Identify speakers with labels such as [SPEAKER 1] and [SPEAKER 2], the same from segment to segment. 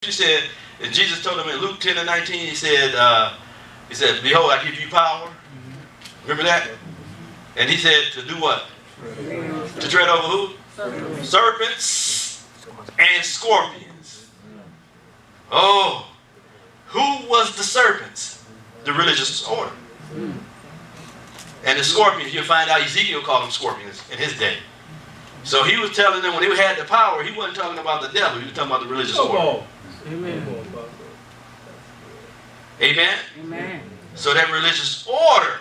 [SPEAKER 1] He said, and Jesus told him in Luke 10 and 19, he said, behold, I give you power. Remember that? And he said to do what? To tread over who? Serpents and scorpions. Oh, who was the serpents? The religious order. And the scorpions, you'll find out Ezekiel called them scorpions in his day. So he was telling them when he had the power, he wasn't talking about the devil, he was talking about the religious order.
[SPEAKER 2] Amen.
[SPEAKER 1] Amen?
[SPEAKER 2] Amen.
[SPEAKER 1] So that religious order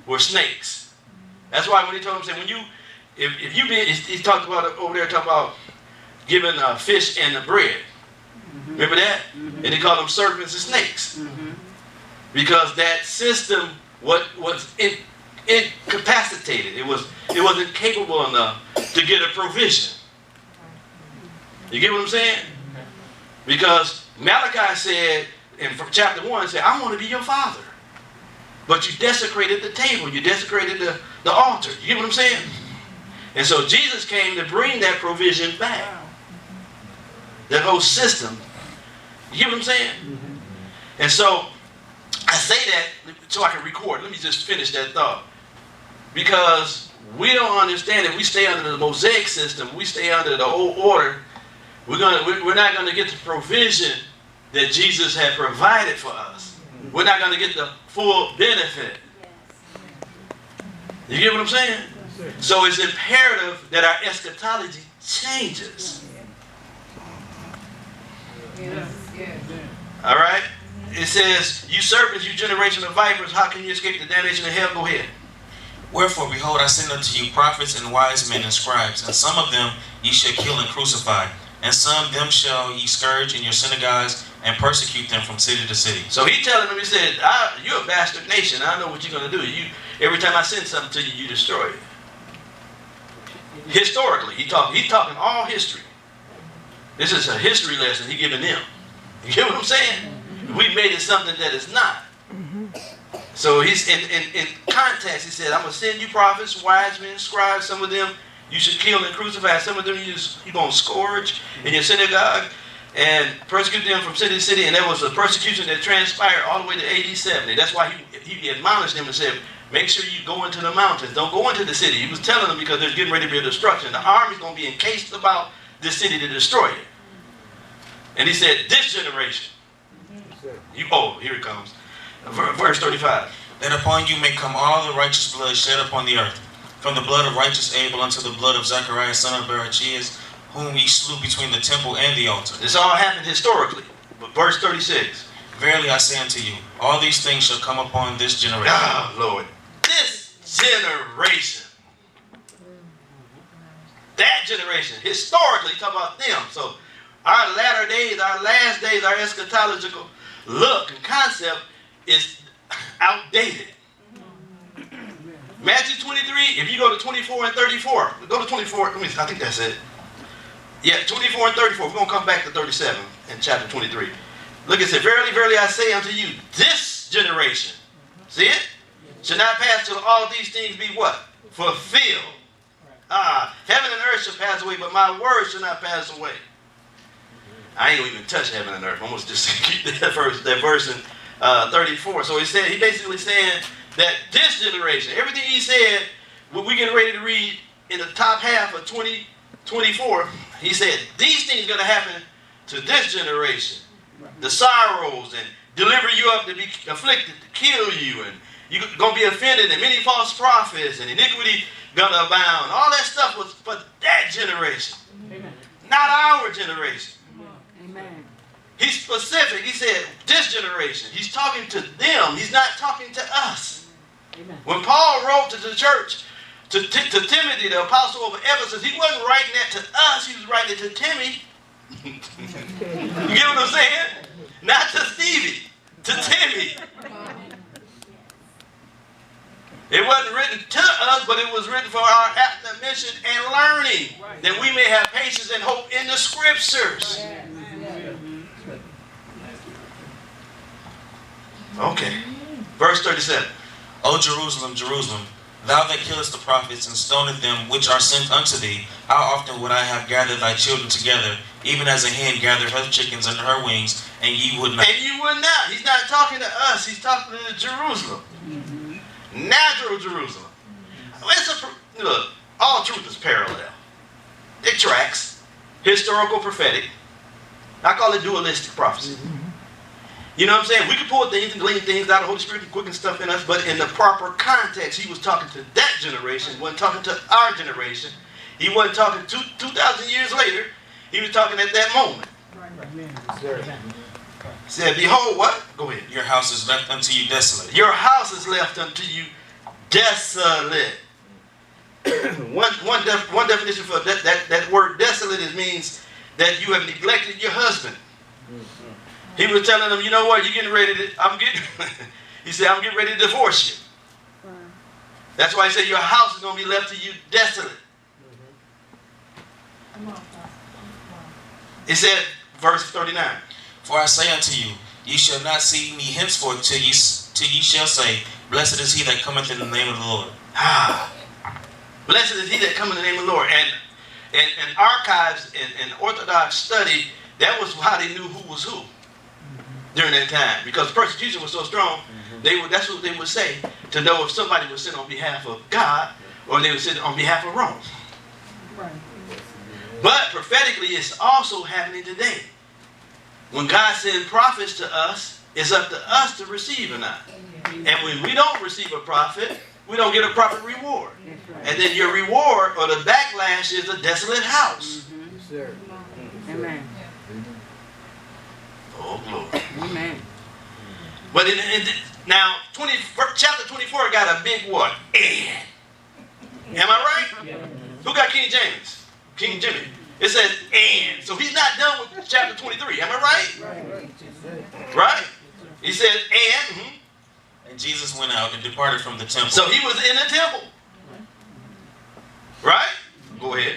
[SPEAKER 1] were snakes. That's why when he told him, say, when you, if you be, he talked about over there, talking about giving fish and the bread. Remember that? And he called them serpents and snakes. Because that system was incapacitated. It wasn't capable enough to get a provision. You get what I'm saying? Because Malachi said, in chapter 1, said, I want to be your father. But you desecrated the table. You desecrated the altar. You get what I'm saying? And so Jesus came to bring that provision back. That whole system. You get what I'm saying? And so I say that so I can record. Let me just finish that thought. Because we don't understand if we stay under the Mosaic system, we stay under the old order, we're not going to get the provision that Jesus had provided for us. We're not going to get the full benefit. You get what I'm saying? So it's imperative that our eschatology changes. All right? It says, you serpents, you generation of vipers, how can you escape the damnation of hell? Go ahead.
[SPEAKER 3] Wherefore, behold, I send unto you prophets and wise men and scribes, and some of them ye shall kill and crucify, and some them shall ye scourge in your synagogues, and persecute them from city to city.
[SPEAKER 1] So he telling them, he said, you're a bastard nation. I know what you're going to do. Every time I send something to you, you destroy it. Historically, he's talking all history. This is a history lesson he's giving them. You get what I'm saying? We made it something that it's not. So he's in context, he said, I'm going to send you prophets, wise men, scribes. Some of them you should kill and crucify. Some of them you're going to scourge in your synagogue and persecute them from city to city. And there was a persecution that transpired all the way to AD 70. That's why he admonished them and said, make sure you go into the mountains. Don't go into the city. He was telling them because there's getting ready to be a destruction. The army's going to be encased about this city to destroy it. And he said, this generation. Here it comes. Verse 35.
[SPEAKER 3] That upon you may come all the righteous blood shed upon the earth, from the blood of righteous Abel unto the blood of Zacharias son of Barachias, whom ye slew between the temple and the altar.
[SPEAKER 1] This all happened historically. But verse 36.
[SPEAKER 3] Verily I say unto you, all these things shall come upon this generation.
[SPEAKER 1] Ah, Lord. This generation. That generation. Historically, talk about them. So our latter days, our last days, our eschatological look and concept is outdated. Matthew 23, if you go to 24 and 34, go to 24, I think that's it. Yeah, 24 and 34, we're going to come back to 37 in chapter 23. Look, it said, verily, verily, I say unto you, this generation, see it? Shall not pass till all these things be what? Fulfilled. Heaven and earth shall pass away, but my words shall not pass away. I ain't going to even touch heaven and earth. I'm going to just keep that verse in 34. So he basically saying that this generation, everything he said, what we're getting ready to read in the top half of 2024, he said, these things are going to happen to this generation. The sorrows and deliver you up to be afflicted, to kill you, and you're going to be offended, and many false prophets, and iniquity going to abound. All that stuff was for that generation, not our generation.
[SPEAKER 2] Amen.
[SPEAKER 1] He's specific. He said, this generation. He's talking to them. He's not talking to us.
[SPEAKER 2] Amen. When
[SPEAKER 1] Paul wrote to the church, to Timothy, the apostle of Ephesus, he wasn't writing that to us. He was writing it to Timmy. You get what I'm saying? Not to Stevie. To Timmy. It wasn't written to us, but it was written for our admonition and learning, that we may have patience and hope in the scriptures. Okay. Verse 37.
[SPEAKER 3] O Jerusalem, Jerusalem, thou that killest the prophets and stonest them which are sent unto thee, how often would I have gathered thy children together, even as a hen gathereth her chickens under her wings, and ye would not.
[SPEAKER 1] And you would not. He's not talking to us. He's talking to Jerusalem. Natural Jerusalem. Look, all truth is parallel. It tracks. Historical, prophetic. I call it dualistic prophecy. You know what I'm saying? We can pull things and glean things out of the Holy Spirit and quicken stuff in us, but in the proper context, he was talking to that generation. He wasn't talking to our generation. He wasn't talking 2,000 years later. He was talking at that moment. He said, behold, what? Go ahead.
[SPEAKER 3] Your house is left unto you desolate.
[SPEAKER 1] Your house is left unto you desolate. one definition for that word desolate means that you have neglected your husband. He was telling them, you know what, you're getting ready to, he said, I'm getting ready to divorce you. That's why he said your house is going to be left to you desolate. He said, verse 39.
[SPEAKER 3] For I say unto you, ye shall not see me henceforth till ye shall say, blessed is he that cometh in the name of the Lord.
[SPEAKER 1] Blessed is he that cometh in the name of the Lord. And archives and Orthodox study, that was how they knew who was who during that time. Because persecution was so strong, that's what they would say to know if somebody was sent on behalf of God or they were sent on behalf of Rome.
[SPEAKER 2] Right.
[SPEAKER 1] But prophetically, it's also happening today. When God sends prophets to us, it's up to us to receive or not. And when we don't receive a prophet, we don't get a proper reward. And then your reward or the backlash is a desolate house.
[SPEAKER 2] Amen.
[SPEAKER 1] Oh, glory.
[SPEAKER 2] Amen.
[SPEAKER 1] But now, chapter 24 got a big what? And. Am I right? Who got King James? King Jimmy. It says and. So he's not done with chapter 23. Am I right? Right? He said and.
[SPEAKER 3] And Jesus went out and departed from the temple.
[SPEAKER 1] So he was in the temple. Right? Go ahead.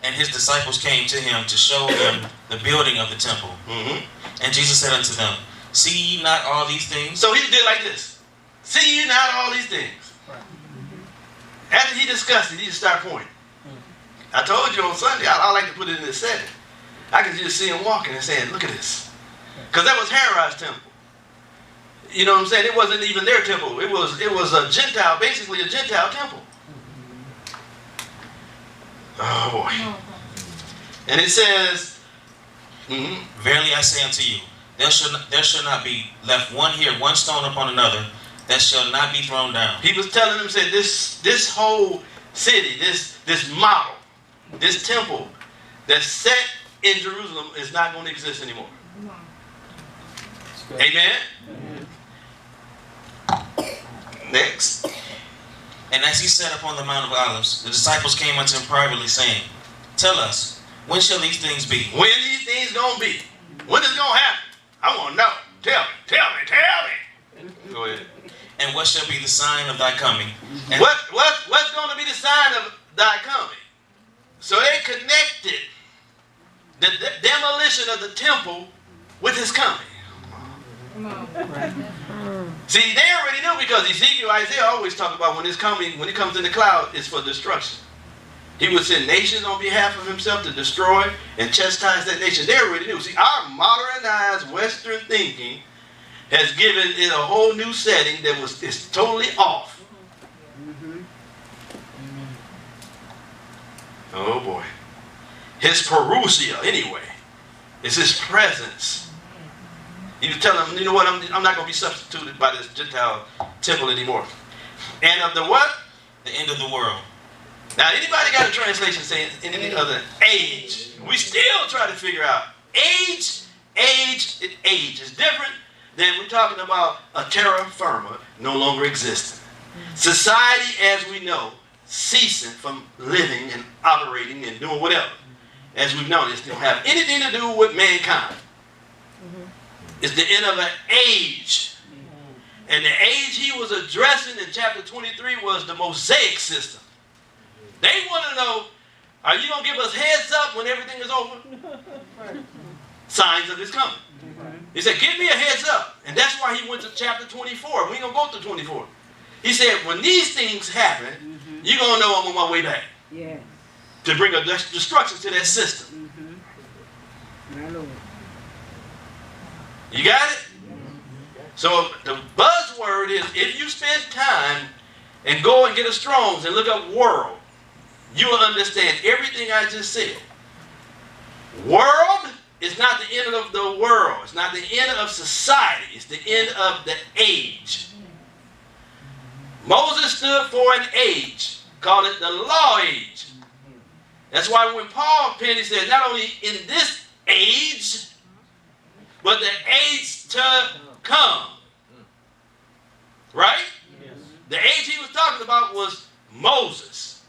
[SPEAKER 3] And his disciples came to him to show him the building of the temple. And Jesus said unto them, see ye not all these things?
[SPEAKER 1] So he did like this. See ye not all these things. After he discussed it, he just started pointing. I told you on Sunday, I like to put it in this setting. I could just see him walking and saying, look at this. Because that was Herod's temple. You know what I'm saying? It wasn't even their temple. It was a Gentile, basically a Gentile temple. Oh boy. And it says,
[SPEAKER 3] verily I say unto you, there shall not be left one here, one stone upon another, that shall not be thrown down.
[SPEAKER 1] He was telling them, said this whole city, this model, this temple that's set in Jerusalem is not going to exist anymore. Amen? Next.
[SPEAKER 3] And as he sat upon the Mount of Olives, the disciples came unto him privately, saying, tell us, when shall these things be?
[SPEAKER 1] When these things going to be? When is it going to happen? I want to know. Tell me. Go ahead.
[SPEAKER 3] And what shall be the sign of thy coming? And
[SPEAKER 1] What's going to be the sign of thy coming? So they connected the demolition of the temple with his coming. See, they already knew because Ezekiel, Isaiah always talk about when he comes in the cloud, it's for destruction. He would send nations on behalf of himself to destroy and chastise that nation. They already knew. See, our modernized Western thinking has given it a whole new setting that is totally off. Oh boy. His parousia, anyway, is his presence. You tell him, you know what, I'm not going to be substituted by this Gentile temple anymore. And of the what?
[SPEAKER 3] The end of the world.
[SPEAKER 1] Now, anybody got a translation saying anything other than age? We still try to figure out. Age is different than we're talking about a terra firma no longer existing. Society as we know, ceasing from living and operating and doing whatever. As we've known, it don't have anything to do with mankind. It's the end of an age. And the age he was addressing in chapter 23 was the Mosaic system. They want to know, are you going to give us heads up when everything is over? Signs of his coming. He said, give me a heads up. And that's why he went to chapter 24. We ain't going to go to 24. He said, when these things happen, you're going to know I'm on my way back.
[SPEAKER 2] Yeah.
[SPEAKER 1] To bring a destruction to that system. You got it? So the buzzword is, if you spend time and go and get a Strong's and look up world, you will understand everything I just said. World is not the end of the world. It's not the end of society. It's the end of the age. Moses stood for an age. Call it the law age. That's why when Paul penned, he said, not only in this age, but the age to come. Right? Yes. The age he was talking about was Moses.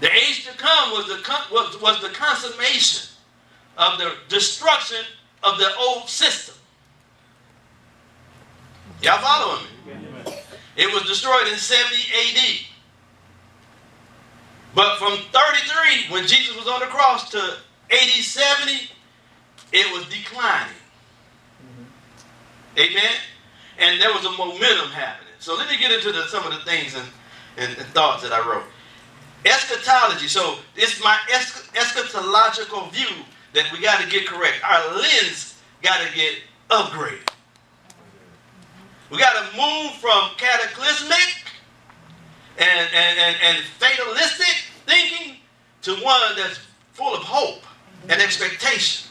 [SPEAKER 1] The age to come was the consummation of the destruction of the old system. Y'all following me? It was destroyed in 70 AD. But from 33, when Jesus was on the cross, to AD 70, it was declining. Amen? And there was a momentum happening. So let me get into some of the things and thoughts that I wrote. Eschatology. So it's my eschatological view that we got to get correct. Our lens got to get upgraded. We got to move from cataclysmic and fatalistic thinking to one that's full of hope and expectation.